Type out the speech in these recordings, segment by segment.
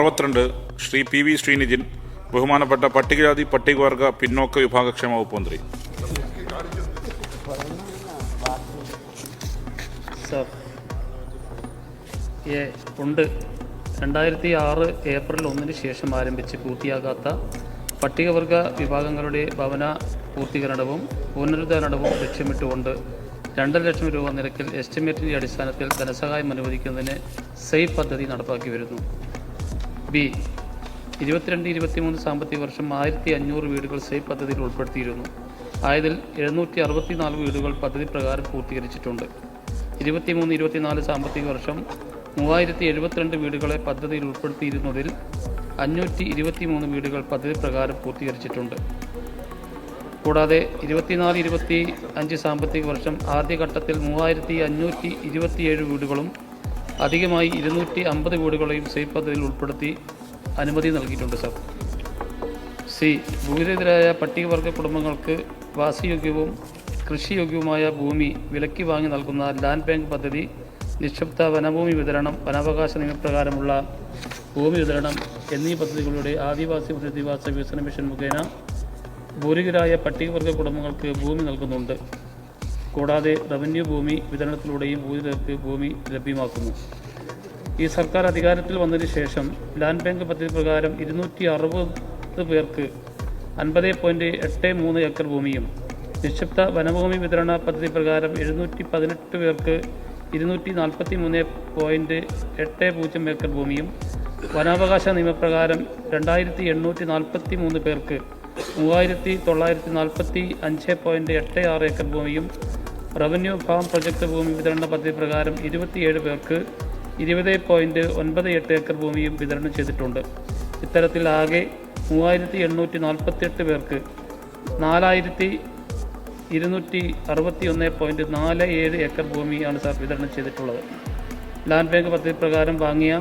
62 Shri P V Sreenijin, ബഹുമാനപ്പെട്ട പട്ടികജാതി പട്ടികവർഗ പിന്നോക്ക വിഭാഗക്ഷേമ വകുപ്പ് മന്ത്രി. സർ, ഉണ്ട് 2006 ഏപ്രിൽ 1 ശേഷം ആരംഭിച്ച് പൂർത്തിയാകാത്ത പട്ടികവർഗ വിഭാഗങ്ങളുടെ ഭവന പൂർത്തീകരണവും പുനരുദ്ധാരണവും ലക്ഷ്യമിട്ടുകൊണ്ട് 2 ലക്ഷം രൂപ നിരക്കിൽ എസ്റ്റിമേറ്റിൻ്റെ അടിസ്ഥാനത്തിൽ ധനസഹായം അനുവദിക്കുന്നതിന് സേഫ് പദ്ധതി നടപ്പാക്കി വരുന്നു. ബി, 22-23 സാമ്പത്തിക വർഷം 1500 വീടുകൾ സേഫ് പദ്ധതിയിൽ ഉൾപ്പെടുത്തിയിരുന്നു. ആയതിൽ 764 വീടുകൾ പദ്ധതി പ്രകാരം പൂർത്തീകരിച്ചിട്ടുണ്ട്. 23-24 സാമ്പത്തിക വർഷം 3072 വീടുകളെ പദ്ധതിയിൽ ഉൾപ്പെടുത്തിയിരുന്നതിൽ 523 വീടുകൾ പദ്ധതി പ്രകാരം പൂർത്തീകരിച്ചിട്ടുണ്ട്. കൂടാതെ 24-25 സാമ്പത്തിക വർഷം ആദ്യഘട്ടത്തിൽ 3527 വീടുകളും അധികമായി 250 വീടുകളെയും സേഫ് പദ്ധതിയിൽ ഉൾപ്പെടുത്തി അനുമതി നൽകിയിട്ടുണ്ട്. സർ, സി, ഭൂരഹിതരായ പട്ടികവർഗ കുടുംബങ്ങൾക്ക് വാസയോഗ്യവും കൃഷിയോഗ്യവുമായ ഭൂമി വിലയ്ക്ക് വാങ്ങി നൽകുന്ന ലാൻഡ് ബാങ്ക് പദ്ധതി, നിക്ഷിപ്ത വനഭൂമി വിതരണം, വനാവകാശ നിയമപ്രകാരമുള്ള ഭൂമി വിതരണം എന്നീ പദ്ധതികളുടെ ആദിവാസി പുനരധിവാസ വികസന മിഷൻ മുഖേന ഭൂരഹിതരായ പട്ടികവർഗ കുടുംബങ്ങൾക്ക് ഭൂമി നൽകുന്നുണ്ട്. കൂടാതെ റവന്യൂ ഭൂമി വിതരണത്തിലൂടെയും ഭൂരഹിതർക്ക് ഭൂമി ലഭ്യമാക്കുന്നു. ഈ സർക്കാർ അധികാരത്തിൽ വന്നതിന് ശേഷം ലാൻഡ് ബാങ്ക് പദ്ധതി പ്രകാരം 260 പേർക്ക് 50.83 ഏക്കർ ഭൂമിയും, നിക്ഷിപ്ത വനഭൂമി വിതരണ പദ്ധതി പ്രകാരം 718 പേർക്ക് 243.80 ഏക്കർ ഭൂമിയും, വനാവകാശ നിയമപ്രകാരം 2843 പേർക്ക് 3945.86 ഏക്കർ ഭൂമിയും, റവന്യൂ ഫാം പ്രൊജക്ട് ഭൂമി വിതരണ പദ്ധതി പ്രകാരം 27 പേർക്ക് 20.98 ഏക്കർ ഭൂമിയും വിതരണം ചെയ്തിട്ടുണ്ട്. ഇത്തരത്തിൽ ആകെ 3848 പേർക്ക് 4261.47 ഏക്കർ ഭൂമിയാണ് സാർ വിതരണം ചെയ്തിട്ടുള്ളത്. ലാൻഡ് ബാങ്ക് പദ്ധതി പ്രകാരം വാങ്ങിയ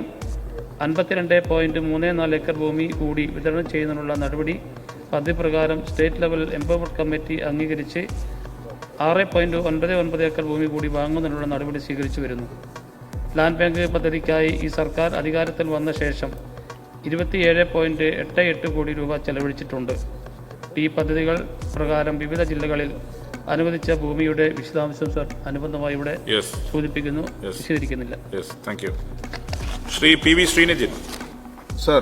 52.34 ഏക്കർ ഭൂമി കൂടി വിതരണം ചെയ്യുന്നതിനുള്ള നടപടി പദ്ധതി പ്രകാരം സ്റ്റേറ്റ് ലെവൽ എംപവർമെന്റ് കമ്മിറ്റി അംഗീകരിച്ച് 6.99 ഏക്കർ ഭൂമി കൂടി വാങ്ങുന്നതിനുള്ള നടപടി സ്വീകരിച്ചു വരുന്നു. ലാൻഡ് ബാങ്ക് പദ്ധതിക്കായി ഈ സർക്കാർ അധികാരത്തിൽ വന്ന ശേഷം 27.88 കോടി രൂപ ചെലവഴിച്ചിട്ടുണ്ട്. ഈ പദ്ധതികൾ പ്രകാരം വിവിധ ജില്ലകളിൽ അനുവദിച്ച ഭൂമിയുടെ വിശദാംശം സർ അനുബന്ധമായി ഇവിടെ സൂചിപ്പിക്കുന്നു, വിശദീകരിക്കുന്നില്ല. Shri P V Sreenijin. Sir,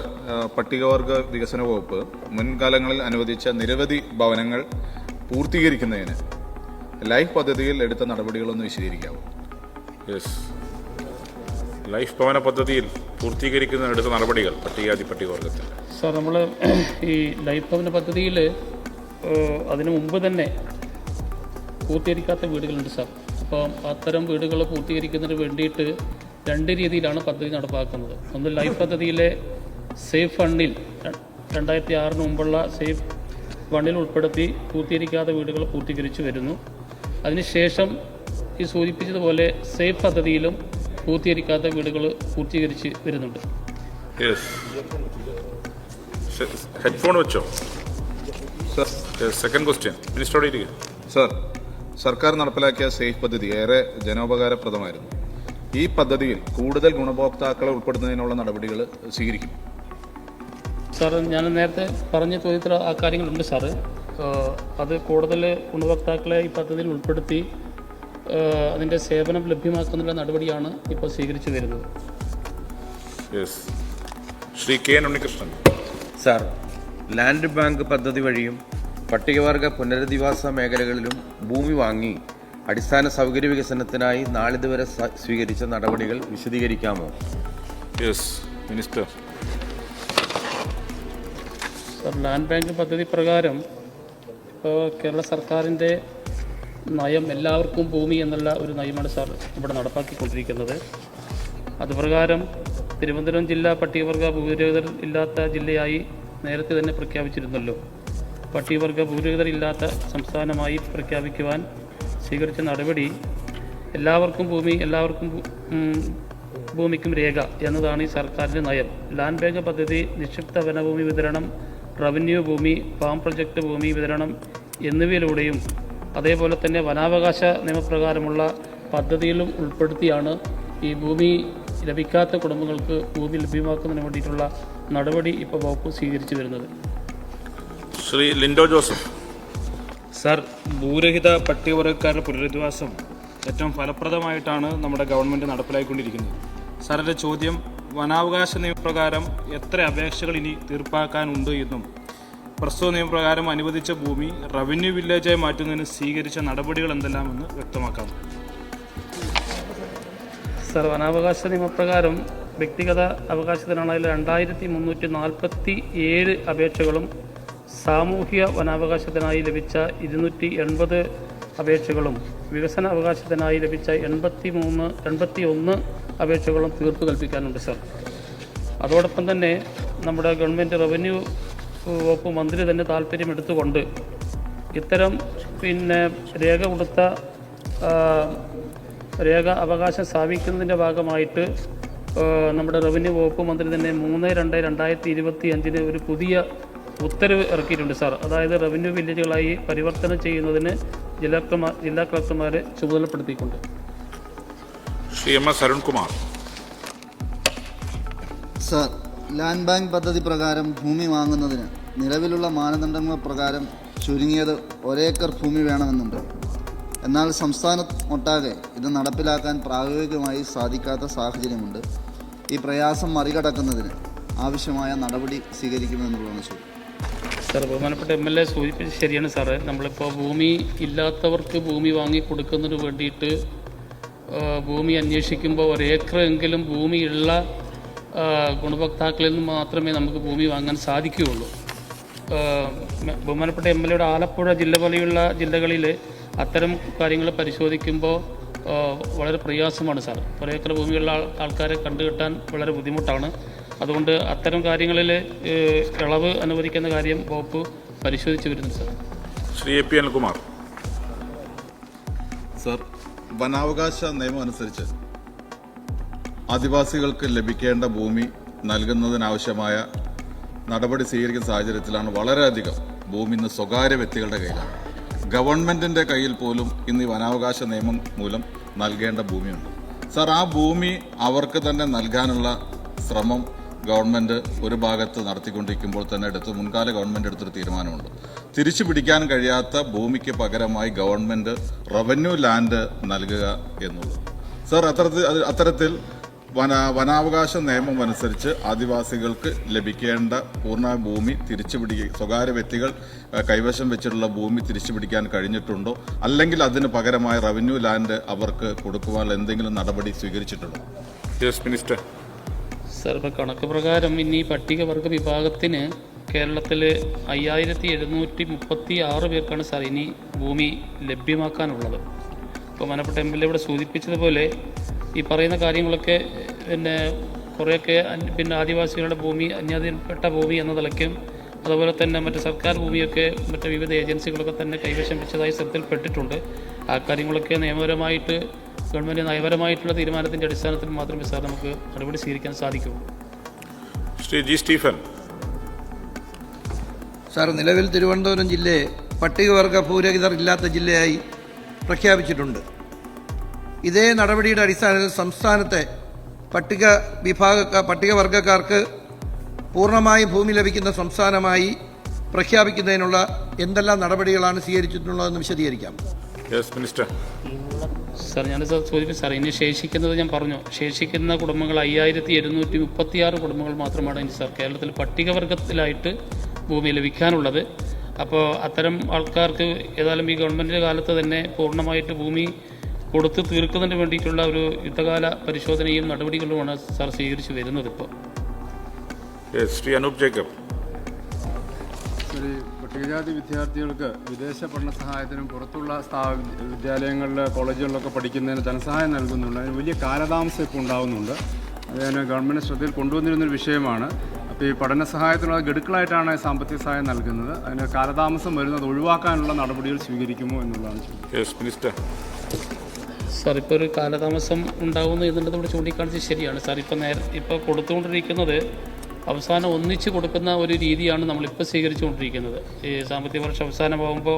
പട്ടികവർഗ വികസന വകുപ്പ് മുൻകാലങ്ങളിൽ അനുവദിച്ച നിരവധി ഭവനങ്ങൾ പൂർത്തീകരിക്കുന്നതിന് ലൈഫ് പദ്ധതിയിൽ എടുത്ത നടപടികളൊന്ന് വിശദീകരിക്കാമോ? ലൈഫ് ഭവന പദ്ധതിയിൽ പൂർത്തീകരിക്കുന്ന എടുത്ത നടപടികൾ പട്ടികജാതി പട്ടികവർഗത്തിൽ. സാർ, നമ്മൾ ഈ ലൈഫ് ഭവന പദ്ധതിയിൽ അതിനു മുമ്പ് തന്നെ പൂർത്തീകരിക്കാത്ത വീടുകളുണ്ട് സാർ. അപ്പോൾ അത്തരം വീടുകൾ പൂർത്തീകരിക്കുന്നതിന് വേണ്ടിയിട്ട് 2 രീതിയിലാണ് പദ്ധതി നടപ്പാക്കുന്നത്. ഒന്ന്, ലൈഫ് പദ്ധതിയിലെ സേഫ് ഫണ്ടിൽ 2006 മുമ്പുള്ള സേഫ് ഫണ്ടിൽ ഉൾപ്പെടുത്തി പൂർത്തീകരിക്കാത്ത വീടുകൾ പൂർത്തീകരിച്ചു വരുന്നു. അതിനുശേഷം ഈ സൂചിപ്പിച്ചതുപോലെ സേഫ് പദ്ധതിയിലും പൂർത്തീകരിക്കാത്ത വീടുകൾ പൂർത്തീകരിച്ച് വരുന്നുണ്ട്. ഹെഡ്ഫോൺ വെച്ചോ? സെക്കൻഡ് ക്വസ്റ്റ്യൻ മിനിസ്റ്ററോട് ഇരിക്കും. സർ, സർക്കാർ നടപ്പിലാക്കിയ സേഫ് പദ്ധതി ഏറെ ജനോപകാരപ്രദമായിരുന്നു. ഈ പദ്ധതിയിൽ കൂടുതൽ ഗുണഭോക്താക്കളെ ഉൾപ്പെടുത്തുന്നതിനുള്ള നടപടികൾ സ്വീകരിക്കും. സാർ, ഞാൻ നേരത്തെ പറഞ്ഞ ചോദ്യത്തിൽ ആ കാര്യങ്ങളുണ്ട് സാറ്. അത് കൂടുതൽ ഗുണഭോക്താക്കളെ ഈ പദ്ധതിയിൽ ഉൾപ്പെടുത്തി അതിൻ്റെ സേവനം ലഭ്യമാക്കുന്നതിനുള്ള നടപടിയാണ് ഇപ്പോൾ സ്വീകരിച്ചു വരുന്നത്. Shri K Unnikrishnan. Sir, land bank പദ്ധതി വഴിയും പട്ടികവർഗ പുനരധിവാസ മേഖലകളിലും ഭൂമി വാങ്ങി അടിസ്ഥാന സൗകര്യ വികസനത്തിനായി നാളിതുവരെ സ്വീകരിച്ച നടപടികൾ വിശദീകരിക്കാമോ? മിനിസ്റ്റർ. സാർ, ലാൻഡ് ബാങ്ക് പദ്ധതി പ്രകാരം ഇപ്പോൾ കേരള സർക്കാരിൻ്റെ നയം എല്ലാവർക്കും ഭൂമി എന്നുള്ള ഒരു നയമാണ് സാർ ഇവിടെ നടപ്പാക്കിക്കൊണ്ടിരിക്കുന്നത്. അതുപ്രകാരം തിരുവനന്തപുരം ജില്ല പട്ടികവർഗ ഭൂരഹിതർ ഇല്ലാത്ത ജില്ലയായി നേരത്തെ തന്നെ പ്രഖ്യാപിച്ചിരുന്നല്ലോ. പട്ടികവർഗ ഭൂരഹിതർ ഇല്ലാത്ത സംസ്ഥാനമായി പ്രഖ്യാപിക്കുവാൻ സ്വീകരിച്ച നടപടി എല്ലാവർക്കും ഭൂമി, എല്ലാവർക്കും ഭൂമിക്കും രേഖ എന്നതാണ് ഈ സർക്കാരിൻ്റെ നയം. ലാൻഡ് ബാങ്ക് പദ്ധതി നിക്ഷിപ്ത വനഭൂമി വിതരണം, റവന്യൂ ഭൂമി, ഫാം പ്രൊജക്ട് ഭൂമി വിതരണം എന്നിവയിലൂടെയും അതേപോലെ തന്നെ വനാവകാശ നിയമപ്രകാരമുള്ള പദ്ധതിയിലും ഉൾപ്പെടുത്തിയാണ് ഈ ഭൂമി ലഭിക്കാത്ത കുടുംബങ്ങൾക്ക് ഭൂമി ലഭ്യമാക്കുന്നതിന് വേണ്ടിയിട്ടുള്ള നടപടി ഇപ്പോൾ വകുപ്പ് സ്വീകരിച്ചു വരുന്നത്. ശ്രീ ലിൻഡോ ജോസഫ്. സാർ, ഭൂരഹിത പട്ടികവർഗക്കാരുടെ പുനരധിവാസം ഏറ്റവും ഫലപ്രദമായിട്ടാണ് നമ്മുടെ ഗവൺമെൻറ് നടപ്പിലാക്കിക്കൊണ്ടിരിക്കുന്നത്. സാർ, എൻ്റെ ചോദ്യം, വനാവകാശ നിയമപ്രകാരം എത്ര അപേക്ഷകൾ ഇനി തീർപ്പാക്കാനുണ്ട് എന്നും പ്രസ്തുത നിയമപ്രകാരം അനുവദിച്ച ഭൂമി റവന്യൂ വില്ലേജായി മാറ്റുന്നതിന് സ്വീകരിച്ച നടപടികൾ എന്തെല്ലാമെന്ന് വ്യക്തമാക്കാം. സർ, വനാവകാശ നിയമപ്രകാരം വ്യക്തിഗത അവകാശത്തിനാണെങ്കിൽ 2347 അപേക്ഷകളും സാമൂഹിക വനാവകാശത്തിനായി ലഭിച്ച 280 അപേക്ഷകളും വികസന അവകാശത്തിനായി ലഭിച്ച 81 അപേക്ഷകളും തീർപ്പ് കൽപ്പിക്കാനുണ്ട് സർ. അതോടൊപ്പം തന്നെ നമ്മുടെ ഗവൺമെൻറ് റവന്യൂ വകുപ്പ് മന്ത്രി തന്നെ താല്പര്യമെടുത്തുകൊണ്ട് ഇത്തരം രേഖ കൊടുത്ത രേഖ അവകാശം സ്ഥാപിക്കുന്നതിൻ്റെ ഭാഗമായിട്ട് നമ്മുടെ റവന്യൂ വകുപ്പ് മന്ത്രി തന്നെ 3/2/2025 ഒരു പുതിയ ഉത്തരവ് ഇറക്കിയിട്ടുണ്ട് സാർ. അതായത് റവന്യൂ വില്ലേജുകളായി പരിവർത്തനം ചെയ്യുന്നതിന് ജില്ലാ കളക്ടർമാരെ ചുമതലപ്പെടുത്തിയിട്ടുണ്ട്. Shri M S Arunkumar. Sir, land bank പദ്ധതി പ്രകാരം ഭൂമി വാങ്ങുന്നതിന് നിലവിലുള്ള മാനദണ്ഡങ്ങൾ പ്രകാരം ചുരുങ്ങിയത് 1 ഏക്കർ ഭൂമി വേണമെന്നുണ്ട്. എന്നാൽ സംസ്ഥാനമൊട്ടാകെ ഇത് നടപ്പിലാക്കാൻ പ്രായോഗികമായി സാധിക്കാത്ത സാഹചര്യമുണ്ട്. ഈ പ്രയാസം മറികടക്കുന്നതിന് ആവശ്യമായ നടപടി സ്വീകരിക്കുമെന്നുള്ളതാണ് ചോദ്യം. സാർ, ബഹുമാനപ്പെട്ട MLA സൂചിപ്പിച്ചത് ശരിയാണ് സാറ്. നമ്മളിപ്പോൾ ഭൂമി ഇല്ലാത്തവർക്ക് ഭൂമി വാങ്ങി കൊടുക്കുന്നതിന് വേണ്ടിയിട്ട് ഭൂമി അന്വേഷിക്കുമ്പോൾ 1 ഏക്കർ എങ്കിലും ഭൂമിയുള്ള ഗുണഭോക്താക്കളിൽ നിന്ന് മാത്രമേ നമുക്ക് ഭൂമി വാങ്ങാൻ സാധിക്കുകയുള്ളൂ. ബഹുമാനപ്പെട്ട MLAയുടെ ആലപ്പുഴ ജില്ല പോലെയുള്ള ജില്ലകളിൽ അത്തരം കാര്യങ്ങൾ പരിശോധിക്കുമ്പോൾ വളരെ പ്രയാസമാണ് സാർ. 1 ഏക്കർ ഭൂമിയുള്ള ആൾക്കാരെ കണ്ടുകിട്ടാൻ വളരെ ബുദ്ധിമുട്ടാണ്. അതുകൊണ്ട് അത്തരം കാര്യങ്ങളിൽ ഇളവ് അനുവദിക്കുന്ന കാര്യം വകുപ്പ് പരിശോധിച്ച് വരുന്നു sir. Shri A P Anilkumar. Sir, വനാവകാശ നിയമം അനുസരിച്ച് ആദിവാസികൾക്ക് ലഭിക്കേണ്ട ഭൂമി നൽകുന്നതിനാവശ്യമായ നടപടി സ്വീകരിക്കുന്ന സാഹചര്യത്തിലാണ് വളരെയധികം ഭൂമി ഇന്ന് സ്വകാര്യ വ്യക്തികളുടെ കയ്യിലാണ്. ഗവൺമെന്റിന്റെ കയ്യിൽ പോലും ഇന്ന് ഈ വനാവകാശ നിയമം മൂലം നൽകേണ്ട ഭൂമിയുണ്ട്. സർ, ആ ഭൂമി അവർക്ക് തന്നെ നൽകാനുള്ള ശ്രമം ഗവൺമെന്റ് ഒരു ഭാഗത്ത് നടത്തിക്കൊണ്ടിരിക്കുമ്പോൾ തന്നെ മുൻകാല ഗവൺമെന്റ് എടുത്തൊരു തീരുമാനമുണ്ട്. തിരിച്ചു പിടിക്കാൻ കഴിയാത്ത ഭൂമിക്ക് പകരമായി ഗവൺമെന്റ് റവന്യൂ ലാൻഡ് നൽകുക എന്നുള്ളത്. സർ, അത്തരത്തിൽ വനാവകാശ നിയമം അനുസരിച്ച് ആദിവാസികൾക്ക് ലഭിക്കേണ്ട പൂർണ്ണ ഭൂമി സ്വകാര്യ വ്യക്തികൾ കൈവശം വെച്ചിട്ടുള്ള ഭൂമി തിരിച്ചു പിടിക്കാൻ കഴിഞ്ഞിട്ടുണ്ടോ, അല്ലെങ്കിൽ അതിന് പകരമായി റവന്യൂ ലാൻഡ് അവർക്ക് കൊടുക്കുവാനുള്ള എന്തെങ്കിലും നടപടി സ്വീകരിച്ചിട്ടുണ്ടോ? Yes minister. സാർ, ഇപ്പോൾ കണക്ക് പ്രകാരം ഇനി പട്ടികവർഗ വിഭാഗത്തിന് കേരളത്തിൽ 5736 പേർക്കാണ് സാർ ഇനി ഭൂമി ലഭ്യമാക്കാനുള്ളത്. ഇപ്പോൾ ബഹുമാനപ്പെട്ട MLA ഇവിടെ സൂചിപ്പിച്ചതുപോലെ ഈ പറയുന്ന കാര്യങ്ങളൊക്കെ കുറേയൊക്കെ ആദിവാസികളുടെ ഭൂമി, അന്യാധീനപ്പെട്ട ഭൂമി എന്ന നിലയ്ക്കും അതുപോലെ തന്നെ മറ്റ് സർക്കാർ ഭൂമിയൊക്കെ മറ്റ് വിവിധ ഏജൻസികളൊക്കെ തന്നെ കൈവശം വെച്ചതായി ശ്രദ്ധയിൽപ്പെട്ടിട്ടുണ്ട്. ആ കാര്യങ്ങളൊക്കെ ഗവൺമെൻറ് നയപരമായിട്ടുള്ള തീരുമാനത്തിൻ്റെ അടിസ്ഥാനത്തിൽ മാത്രമേ സാർ നമുക്ക് നടപടി സ്വീകരിക്കാൻ സാധിക്കുകയുള്ളൂ. Shri G Stephen. സാർ, നിലവിൽ തിരുവനന്തപുരം ജില്ലയെ പട്ടികവർഗ ഭൂരഹിതർ ഇല്ലാത്ത ജില്ലയായി പ്രഖ്യാപിച്ചിട്ടുണ്ട്. ഇതേ നടപടിയുടെ അടിസ്ഥാനത്തിൽ സംസ്ഥാനത്തെ പട്ടികവർഗക്കാർക്ക് പൂർണ്ണമായി ഭൂമി ലഭിക്കുന്ന സംസ്ഥാനമായി പ്രഖ്യാപിക്കുന്നതിനുള്ള എന്തെല്ലാം നടപടികളാണ് സ്വീകരിച്ചിട്ടുള്ളതെന്ന് വിശദീകരിക്കാം. Yes minister. സാർ, ഞാനിത് സൂചിപ്പിച്ചു സാർ, ഇനി ശേഷിക്കുന്നത് ഞാൻ പറഞ്ഞു, ശേഷിക്കുന്ന കുടുംബങ്ങൾ 5736 കുടുംബങ്ങൾ മാത്രമാണ് ഇനി സാർ കേരളത്തിൽ പട്ടികവർഗത്തിലായിട്ട് ഭൂമി ലഭിക്കാനുള്ളത്. അപ്പോൾ അത്തരം ആൾക്കാർക്ക് ഏതായാലും ഈ ഗവൺമെൻറ് കാലത്ത് തന്നെ പൂർണ്ണമായിട്ട് ഭൂമി കൊടുത്ത് തീർക്കുന്നതിന് വേണ്ടിയിട്ടുള്ള ഒരു യുദ്ധകാല പരിശോധനയും നടപടികളുമാണ് സാർ സ്വീകരിച്ചു വരുന്നത്. ഇപ്പോൾ ശ്രീ അനൂപ് ജേക്കബ്. പട്ടികജാതി വിദ്യാർത്ഥികൾക്ക് വിദേശ പഠന സഹായത്തിനും പുറത്തുള്ള വിദ്യാലയങ്ങളിലെ കോളേജുകളിലൊക്കെ പഠിക്കുന്നതിന് ധനസഹായം നൽകുന്നുണ്ട്. അതിന് വലിയ കാലതാമസം ഇപ്പോൾ ഉണ്ടാകുന്നുണ്ട്. അതിന് ഗവൺമെൻറ് ശ്രദ്ധയിൽ കൊണ്ടുവന്നിരുന്നൊരു വിഷയമാണ്. അപ്പോൾ ഈ പഠന സഹായത്തിനുള്ള ഗഡുക്കളായിട്ടാണ് സാമ്പത്തിക സഹായം നൽകുന്നത്. അതിന് കാലതാമസം വരുന്നത് ഒഴിവാക്കാനുള്ള നടപടികൾ സ്വീകരിക്കുമോ എന്നുള്ളതാണ് മിനിസ്റ്റർ. സാർ, ഇപ്പോൾ ഒരു കാലതാമസം ഉണ്ടാകുന്നു എന്നുള്ളത് ഇവിടെ ചൂണ്ടിക്കാണിച്ച് ശരിയാണ് സാർ. ഇപ്പോൾ കൊടുത്തുകൊണ്ടിരിക്കുന്നത് അവസാനം ഒന്നിച്ച് കൊടുക്കുന്ന ഒരു രീതിയാണ് നമ്മളിപ്പോൾ സ്വീകരിച്ചുകൊണ്ടിരിക്കുന്നത്. ഈ സാമ്പത്തിക വർഷം അവസാനമാകുമ്പോൾ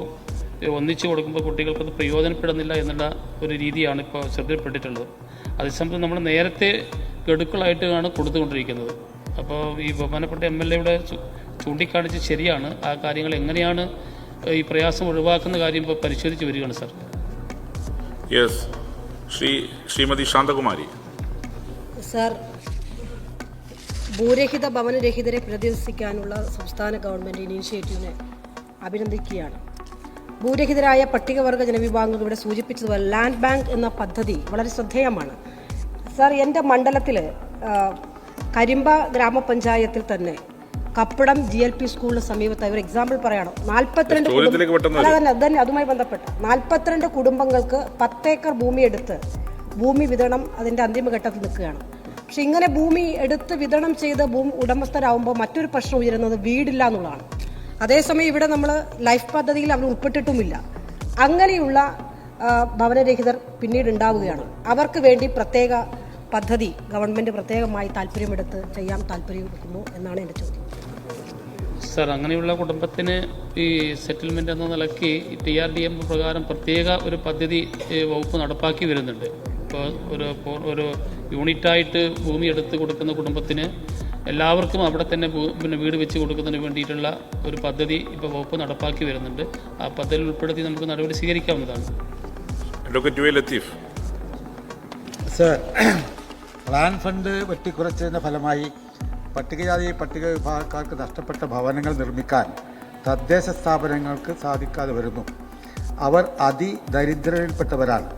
ഒന്നിച്ച് കൊടുക്കുമ്പോൾ കുട്ടികൾക്കത് പ്രയോജനപ്പെടുന്നില്ല എന്നുള്ള ഒരു രീതിയാണ് ഇപ്പോൾ ശ്രദ്ധയിൽപ്പെട്ടിട്ടുള്ളത്. അതേസമയത്ത് നമ്മൾ നേരത്തെ ഗഡുക്കളായിട്ടാണ് കൊടുത്തുകൊണ്ടിരിക്കുന്നത്. അപ്പോൾ ഈ ബഹുമാനപ്പെട്ട MLA ചൂണ്ടിക്കാണിച്ച് ശരിയാണ്. ആ കാര്യങ്ങൾ എങ്ങനെയാണ് ഈ പ്രയാസം ഒഴിവാക്കുന്ന കാര്യം ഇപ്പോൾ പരിശോധിച്ച് വരികയാണ് sir. Yes, Shrimati Shanthakumari. Sir, ഭൂരഹിത ഭവനരഹിതരെ പ്രതിരോധിക്കാനുള്ള സംസ്ഥാന ഗവൺമെൻറ് ഇനീഷ്യേറ്റീവിനെ അഭിനന്ദിക്കുകയാണ്. ഭൂരഹിതരായ പട്ടികവർഗ ജനവിഭാഗങ്ങൾ ഇവിടെ സൂചിപ്പിച്ചതുപോലെ ലാൻഡ് ബാങ്ക് എന്ന പദ്ധതി വളരെ ശ്രദ്ധേയമാണ്. സാർ, എൻ്റെ മണ്ഡലത്തിൽ കരിമ്പ ഗ്രാമപഞ്ചായത്തിൽ തന്നെ കപ്പടം GLP സ്കൂളിന് സമീപത്തായി ഒരു എക്സാമ്പിൾ പറയണം. 42 അതുമായി ബന്ധപ്പെട്ട 42 കുടുംബങ്ങൾക്ക് 10 ഏക്കർ ഭൂമി എടുത്ത് ഭൂമി വിതരണം അതിൻ്റെ അന്തിമഘട്ടത്തിൽ നിൽക്കുകയാണ്. പക്ഷെ ഇങ്ങനെ ഭൂമി എടുത്ത് വിതരണം ചെയ്ത് ഭൂമി ഉടമസ്ഥരാകുമ്പോൾ മറ്റൊരു പ്രശ്നം ഉയരുന്നത് വീടില്ല എന്നുള്ളതാണ്. അതേസമയം ഇവിടെ നമ്മൾ ലൈഫ് പദ്ധതിയിൽ അവർ ഉൾപ്പെട്ടിട്ടുമില്ല. അങ്ങനെയുള്ള ഭവനരഹിതർ പിന്നീട് ഉണ്ടാവുകയാണ്. അവർക്ക് വേണ്ടി പ്രത്യേക പദ്ധതി ഗവൺമെൻറ് പ്രത്യേകമായി താല്പര്യമെടുത്ത് ചെയ്യാൻ താല്പര്യമെടുക്കുന്നു എന്നാണ് എൻ്റെ ചോദ്യം. സാർ, അങ്ങനെയുള്ള കുടുംബത്തിന് ഈ സെറ്റിൽമെൻ്റ് എന്ന നിലയ്ക്ക് TRDM പ്രകാരം പ്രത്യേക ഒരു പദ്ധതി വകുപ്പ് നടപ്പാക്കി വരുന്നുണ്ട്. ഇപ്പോൾ ഒരു യൂണിറ്റായിട്ട് ഭൂമി എടുത്ത് കൊടുക്കുന്ന കുടുംബത്തിന് എല്ലാവർക്കും അവിടെ തന്നെ വീട് വെച്ച് കൊടുക്കുന്നതിന് വേണ്ടിയിട്ടുള്ള ഒരു പദ്ധതി ഇപ്പോൾ വകുപ്പ് നടപ്പാക്കി വരുന്നുണ്ട്. ആ പദ്ധതിയിൽ ഉൾപ്പെടുത്തി നമുക്ക് നടപടി സ്വീകരിക്കാവുന്നതാണ്. സർ, പ്ലാൻ ഫണ്ട് വെട്ടിക്കുറച്ചതിൻ്റെ ഫലമായി പട്ടികജാതി പട്ടിക വിഭാഗക്കാർക്ക് നഷ്ടപ്പെട്ട ഭവനങ്ങൾ നിർമ്മിക്കാൻ തദ്ദേശ സ്ഥാപനങ്ങൾക്ക് സാധിക്കാതെ വരുന്നു. അവർ അതിദരിദ്രരിൽപ്പെട്ടവരാണ്.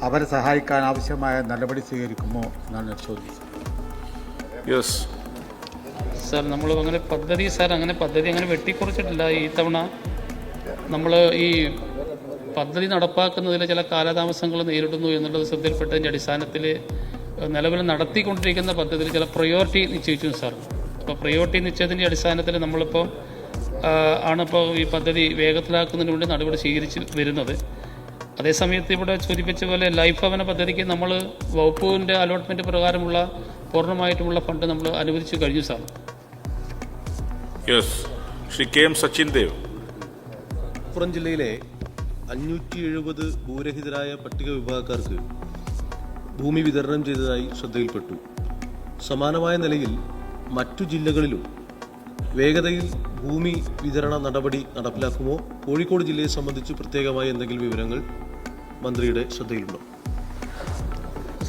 അവരെ സഹായിക്കാൻ ആവശ്യമായ നടപടി സ്വീകരിക്കുമോ എന്നാണ് ചോദ്യം. യെസ് സാർ, നമ്മൾ അങ്ങനെ പദ്ധതി അങ്ങനെ വെട്ടിക്കുറച്ചിട്ടില്ല. ഈ തവണ നമ്മൾ ഈ പദ്ധതി നടപ്പാക്കുന്നതിൽ ചില കാലതാമസങ്ങൾ നേരിടുന്നു എന്നുള്ളത് ശ്രദ്ധയിൽപ്പെട്ടതിൻ്റെ അടിസ്ഥാനത്തിൽ നിലവിൽ നടത്തിക്കൊണ്ടിരിക്കുന്ന പദ്ധതിയിൽ ചില പ്രയോറിറ്റി നിശ്ചയിച്ചു സാർ. അപ്പോൾ പ്രയോറിറ്റി നിശ്ചയത്തിൻ്റെ അടിസ്ഥാനത്തിൽ നമ്മളിപ്പോൾ ആണിപ്പോൾ ഈ പദ്ധതി വേഗത്തിലാക്കുന്നതിന് വേണ്ടി നടപടി സ്വീകരിച്ച് വരുന്നത്. അതേസമയത്ത് ഇവിടെ സൂചിപ്പിച്ച പോലെ ലൈഫ് ഭവന പദ്ധതിക്ക് നമ്മൾ വകുപ്പിൻ്റെ അലോട്ട്മെൻറ്റ് പ്രകാരമുള്ള പൂർണ്ണമായിട്ടുമുള്ള ഫണ്ട് നമ്മൾ അനുവദിച്ചു കഴിഞ്ഞു sir. Yes, Shri KM Sachin Dev. Malappuram ജില്ലയിലെ 570 ഭൂരഹിതരായ പട്ടിക വിഭാഗക്കാർക്ക് ഭൂമി വിതരണം ചെയ്തതായി ശ്രദ്ധയിൽപ്പെട്ടു. സമാനമായ നിലയിൽ മറ്റു ജില്ലകളിലും വേഗതയിൽ ഭൂമി വിതരണ നടപടി നടപ്പിലാക്കുമോ? കോഴിക്കോട് ജില്ലയെ സംബന്ധിച്ച് പ്രത്യേകമായി എന്തെങ്കിലും വിവരങ്ങൾ മന്ത്രിയുടെ ശ്രദ്ധയിലുണ്ടോ?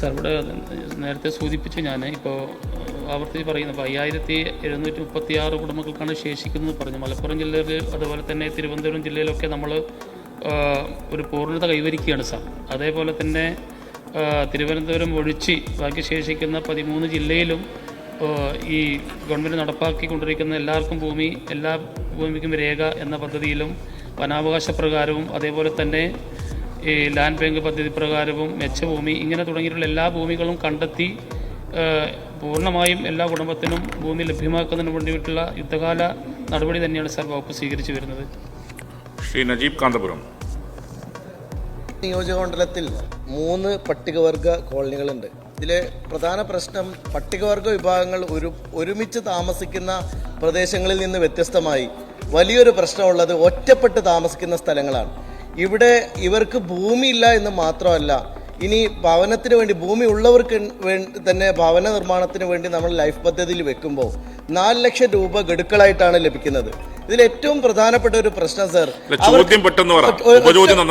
സാർ, ഇവിടെ നേരത്തെ സൂചിപ്പിച്ചു ഞാൻ ഇപ്പോൾ ആവർത്തിച്ച് പറയുന്നത് 5736 കുടുംബങ്ങൾക്കാണ് ശേഷിക്കുന്നത് പറഞ്ഞു. മലപ്പുറം ജില്ലയിൽ അതുപോലെ തന്നെ തിരുവനന്തപുരം ജില്ലയിലൊക്കെ നമ്മൾ ഒരു പൂർണ്ണത കൈവരിക്കുകയാണ് സാർ. അതേപോലെ തന്നെ തിരുവനന്തപുരം ഒഴിച്ച് ബാക്കി ശേഷിക്കുന്ന 13 ജില്ലയിലും ഈ ഗവൺമെൻറ് നടപ്പാക്കിക്കൊണ്ടിരിക്കുന്ന എല്ലാവർക്കും ഭൂമി, എല്ലാ ഭൂമിക്കും രേഖ എന്ന പദ്ധതിയിലും വനാവകാശ പ്രകാരവും അതേപോലെ തന്നെ ഈ ലാൻഡ് ബാങ്ക് പദ്ധതി പ്രകാരവും മെച്ചഭൂമി ഇങ്ങനെ തുടങ്ങിയിട്ടുള്ള എല്ലാ ഭൂമികളും കണ്ടെത്തി പൂർണ്ണമായും എല്ലാ കുടുംബത്തിനും ഭൂമി ലഭ്യമാക്കുന്നതിന് വേണ്ടിയിട്ടുള്ള യുദ്ധകാല നടപടി തന്നെയാണ് സാർ വകുപ്പ് സ്വീകരിച്ചു വരുന്നത്. ശ്രീ നജീബ് കാന്തപുരം. നിയോജകമണ്ഡലത്തിൽ 3 പട്ടികവർഗ കോളനികളുണ്ട്. ഇതിലെ പ്രധാന പ്രശ്നം പട്ടികവർഗ വിഭാഗങ്ങൾ ഒരുമിച്ച് താമസിക്കുന്ന പ്രദേശങ്ങളിൽ നിന്ന് വ്യത്യസ്തമായി വലിയൊരു പ്രശ്നമുള്ളത് ഒറ്റപ്പെട്ട് താമസിക്കുന്ന സ്ഥലങ്ങളാണ്. ഇവിടെ ഇവർക്ക് ഭൂമിയില്ല എന്ന് മാത്രമല്ല, ഇനി ഭവനത്തിന് വേണ്ടി ഭൂമി ഉള്ളവർക്ക് തന്നെ ഭവന നിർമ്മാണത്തിന് വേണ്ടി നമ്മൾ ലൈഫ് പദ്ധതിയിൽ വെക്കുമ്പോൾ 4 ലക്ഷം രൂപ ഗഡുക്കളായിട്ടാണ് ലഭിക്കുന്നത്. ഇതിൽ ഏറ്റവും പ്രധാനപ്പെട്ട ഒരു പ്രശ്നം സർ,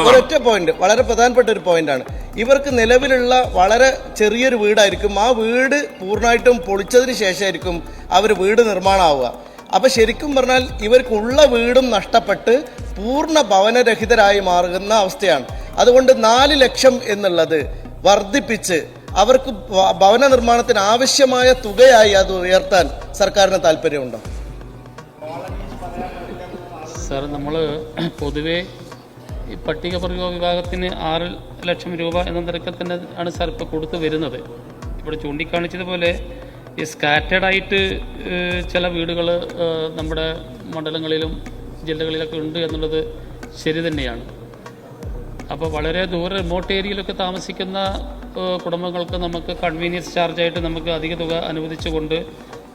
ഒരൊറ്റ പോയിന്റ്, വളരെ പ്രധാനപ്പെട്ട ഒരു പോയിന്റാണ്. ഇവർക്ക് നിലവിലുള്ള വളരെ ചെറിയൊരു വീടായിരിക്കും. ആ വീട് പൂർണ്ണമായിട്ടും പൊളിച്ചതിന് ശേഷമായിരിക്കും അവർ വീട് നിർമ്മാണമാവുക. അപ്പം ശരിക്കും പറഞ്ഞാൽ ഇവർക്കുള്ള വീടും നഷ്ടപ്പെട്ട് പൂർണ്ണ ഭവനരഹിതരായി മാറുന്ന അവസ്ഥയാണ്. അതുകൊണ്ട് 4 ലക്ഷം എന്നുള്ളത് വർദ്ധിപ്പിച്ച് അവർക്ക് ഭവന നിർമ്മാണത്തിന് ആവശ്യമായ തുകയായി അത് ഉയർത്താൻ സർക്കാരിന് താല്പര്യമുണ്ടോ? സാർ, നമ്മൾ പൊതുവേ ഈ പട്ടികവർഗ വിഭാഗത്തിന് 6 ലക്ഷം രൂപ എന്ന നിരക്കിൽ തന്നെ ആണ് സാർ ഇപ്പോൾ കൊടുത്തു വരുന്നത്. ഇവിടെ ചൂണ്ടിക്കാണിച്ചതുപോലെ ഈ സ്കാറ്റേഡായിട്ട് ചില വീടുകൾ നമ്മുടെ മണ്ഡലങ്ങളിലും ജില്ലകളിലൊക്കെ ഉണ്ട് എന്നുള്ളത് ശരി തന്നെയാണ്. അപ്പോൾ വളരെ റിമോട്ട് ഏരിയയിലൊക്കെ താമസിക്കുന്ന കുടുംബങ്ങൾക്ക് നമുക്ക് കൺവീനിയൻസ് ചാർജായിട്ട് നമുക്ക് അധിക തുക അനുവദിച്ചുകൊണ്ട്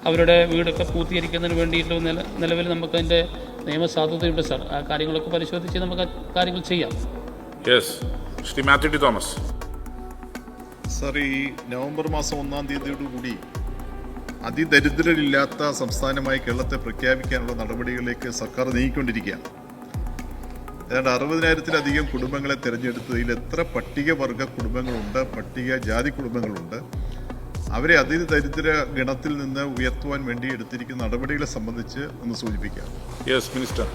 അവരുടെ വീടൊക്കെ പൂർത്തീകരിക്കുന്നതിന് വേണ്ടിയിട്ട് നിലവിൽ നമുക്ക് അതിൻ്റെ നിയമസാധുതയുണ്ട് സാർ. ആ കാര്യങ്ങളൊക്കെ പരിശോധിച്ച് നമുക്ക് കാര്യങ്ങൾ ചെയ്യാം. Yes, Shri Mathew T Thomas. Sir, ഈ നവംബർ മാസം 1-ാം തീയതിയോടുകൂടി അതിദരിദ്രരില്ലാത്ത സംസ്ഥാനമായി കേരളത്തെ പ്രഖ്യാപിക്കാനുള്ള നടപടികളിലേക്ക് സർക്കാർ നീങ്ങിക്കൊണ്ടിരിക്കുകയാണ്. ഏതാണ്ട് 60,000-ത്തിലധികം കുടുംബങ്ങളെ തിരഞ്ഞെടുത്തതിൽ എത്ര പട്ടികവർഗ കുടുംബങ്ങളുണ്ട്, പട്ടികജാതി കുടുംബങ്ങളുണ്ട്, അവരെ അതിദരിദ്ര ഗണത്തിൽ നിന്ന് ഉയർത്തുവാൻ വേണ്ടി എടുത്തിരിക്കുന്ന നടപടികളെ സംബന്ധിച്ച് ഒന്ന് സൂചിപ്പിക്കാം. Yes minister.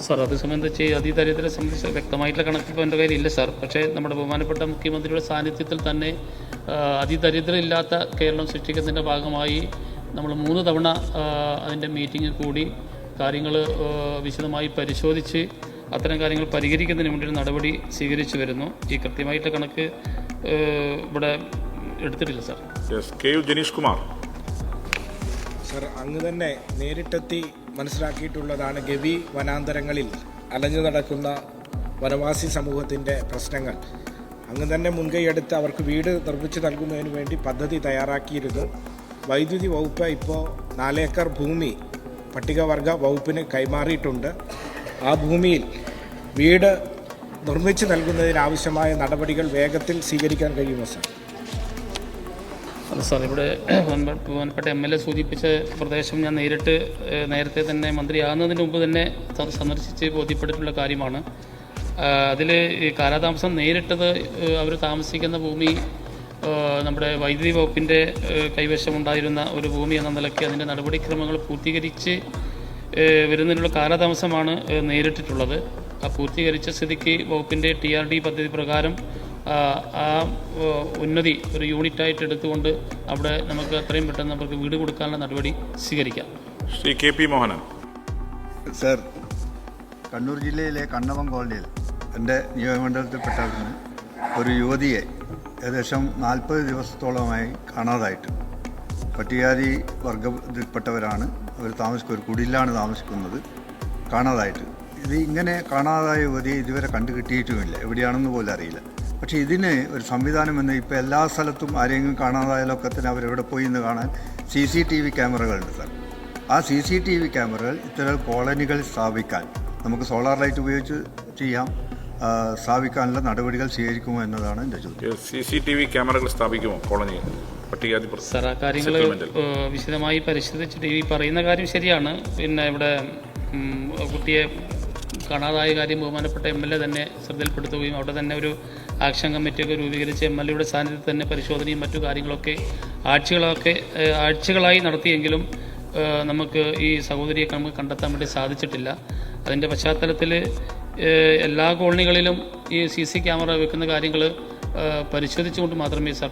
സാർ, അത് സംബന്ധിച്ച് അതിദരിദ്രരെ സംബന്ധിച്ച് വ്യക്തമായിട്ടുള്ള കണക്ക് ഇപ്പോൾ എൻ്റെ കയ്യിലില്ല സാർ. പക്ഷേ നമ്മുടെ ബഹുമാനപ്പെട്ട മുഖ്യമന്ത്രിയുടെ സാന്നിധ്യത്തിൽ തന്നെ അതിദരിദ്രരില്ലാത്ത കേരളം സൃഷ്ടിക്കുന്നതിൻ്റെ ഭാഗമായി നമ്മൾ 3 തവണ അതിൻ്റെ മീറ്റിങ്ങിൽ കൂടി കാര്യങ്ങൾ വിശദമായി പരിശോധിച്ച് അത്തരം കാര്യങ്ങൾ പരിഹരിക്കുന്നതിന് വേണ്ടി നടപടി സ്വീകരിച്ചു വരുന്നു. ഈ കൃത്യമായിട്ടുള്ള കണക്ക് ഇവിടെ എടുത്തിട്ടില്ല sir. Yes, K U Janeesh Kumar. Sir, അങ്ങ് തന്നെ നേരിട്ടെത്തി മനസ്സിലാക്കിയിട്ടുള്ളതാണ് ഗവി വനാന്തരങ്ങളിൽ അലഞ്ഞു നടക്കുന്ന വനവാസി സമൂഹത്തിൻ്റെ പ്രശ്നങ്ങൾ. അങ്ങ് തന്നെ മുൻകൈയെടുത്ത് അവർക്ക് വീട് നിർമ്മിച്ചു നൽകുന്നതിന് വേണ്ടി പദ്ധതി തയ്യാറാക്കിയിരുന്നു. വൈദ്യുതി വകുപ്പ് ഇപ്പോൾ 4 ഏക്കർ ഭൂമി പട്ടികവർഗ വകുപ്പിന് കൈമാറിയിട്ടുണ്ട്. ആ ഭൂമിയിൽ വീട് നിർമ്മിച്ചു നൽകുന്നതിനാവശ്യമായ നടപടികൾ വേഗത്തിൽ സ്വീകരിക്കാൻ കഴിയുമോ സാർ? സാർ, ഇവിടെ ബഹുമാനപ്പെട്ട MLA സൂചിപ്പിച്ച പ്രദേശം ഞാൻ നേരത്തെ തന്നെ മന്ത്രിയാകുന്നതിന് മുമ്പ് തന്നെ സന്ദർശിച്ച് ബോധ്യപ്പെട്ടിട്ടുള്ള കാര്യമാണ്. അതിൽ ഈ കാലതാമസം നേരിട്ടത് അവർ താമസിക്കുന്ന ഭൂമി നമ്മുടെ വൈദ്യുതി വകുപ്പിൻ്റെ കൈവശമുണ്ടായിരുന്ന ഒരു ഭൂമി എന്ന നിലയ്ക്ക് അതിൻ്റെ നടപടിക്രമങ്ങൾ പൂർത്തീകരിച്ച് വരുന്നതിനുള്ള കാലതാമസമാണ് നേരിട്ടിട്ടുള്ളത്. ആ പൂർത്തീകരിച്ച സ്ഥിതിക്ക് വകുപ്പിൻ്റെ TRD പദ്ധതി പ്രകാരം ആ ഉന്നതി ഒരു യൂണിറ്റായിട്ട് എടുത്തുകൊണ്ട് അവിടെ നമുക്ക് എത്രയും പെട്ടെന്ന് നമുക്ക് വീട് കൊടുക്കാനുള്ള നടപടി സ്വീകരിക്കാം. ശ്രീ KP മോഹനൻ. സർ, കണ്ണൂർ ജില്ലയിലെ കണ്ണവം കോളനിയിൽ എൻ്റെ നിയോജകമണ്ഡലത്തിൽപ്പെട്ടവരിൽ ഒരു യുവതിയെ ഏകദേശം 40 ദിവസത്തോളമായി കാണാതായിട്ട്. പട്ടികജാതി വർഗത്തിൽപ്പെട്ടവരാണ് അവർ ഒരു കുടിലാണ് താമസിക്കുന്നത്. കാണാതായിട്ട് ഇത് ഇങ്ങനെ കാണാതായ യുവതിയെ ഇതുവരെ കണ്ടു കിട്ടിയിട്ടുമില്ല, എവിടെയാണെന്ന് പോലും അറിയില്ല. പക്ഷേ ഇതിന് ഒരു സംവിധാനം എന്ന് ഇപ്പോൾ എല്ലാ സ്ഥലത്തും ആരെങ്കിലും കാണാതായാലൊക്കെ തന്നെ അവരെവിടെ പോയി എന്ന് കാണാൻ CCTV ക്യാമറകളുണ്ട് സാർ. ആ CCTV ക്യാമറകൾ ഇത്തരം കോളനികൾ സ്ഥാപിക്കാൻ നമുക്ക് സോളാർ ലൈറ്റ് ഉപയോഗിച്ച് ചെയ്യാം. സ്ഥാപിക്കാനുള്ള നടപടികൾ സ്വീകരിക്കുമോ എന്നതാണ് എൻ്റെ ചോദ്യം. CCTV ക്യാമറകൾ സ്ഥാപിക്കുമോ കോളനി പട്ടികജാതി? സാർ, ആ കാര്യങ്ങൾ വിശദമായി പരിശോധിച്ചിട്ട് ഈ പറയുന്ന കാര്യം ശരിയാണ്. പിന്നെ ഇവിടെ കുട്ടിയെ കാണാതായ കാര്യം ബഹുമാനപ്പെട്ട MLA തന്നെ ശ്രദ്ധയിൽപ്പെടുത്തുകയും അവിടെ തന്നെ ഒരു ആക്ഷൻ കമ്മിറ്റിയൊക്കെ രൂപീകരിച്ച് MLAയുടെ സാന്നിധ്യത്തിൽ തന്നെ പരിശോധനയും മറ്റു കാര്യങ്ങളൊക്കെ ആഴ്ചകളായി നടത്തിയെങ്കിലും നമുക്ക് ഈ സഹോദരിയെ നമുക്ക് കണ്ടെത്താൻ വേണ്ടി സാധിച്ചിട്ടില്ല. അതിൻ്റെ പശ്ചാത്തലത്തിൽ എല്ലാ കോളനികളിലും ഈ CC ക്യാമറ വെക്കുന്ന കാര്യങ്ങൾ പരിശോധിച്ചുകൊണ്ട് മാത്രമേ സാർ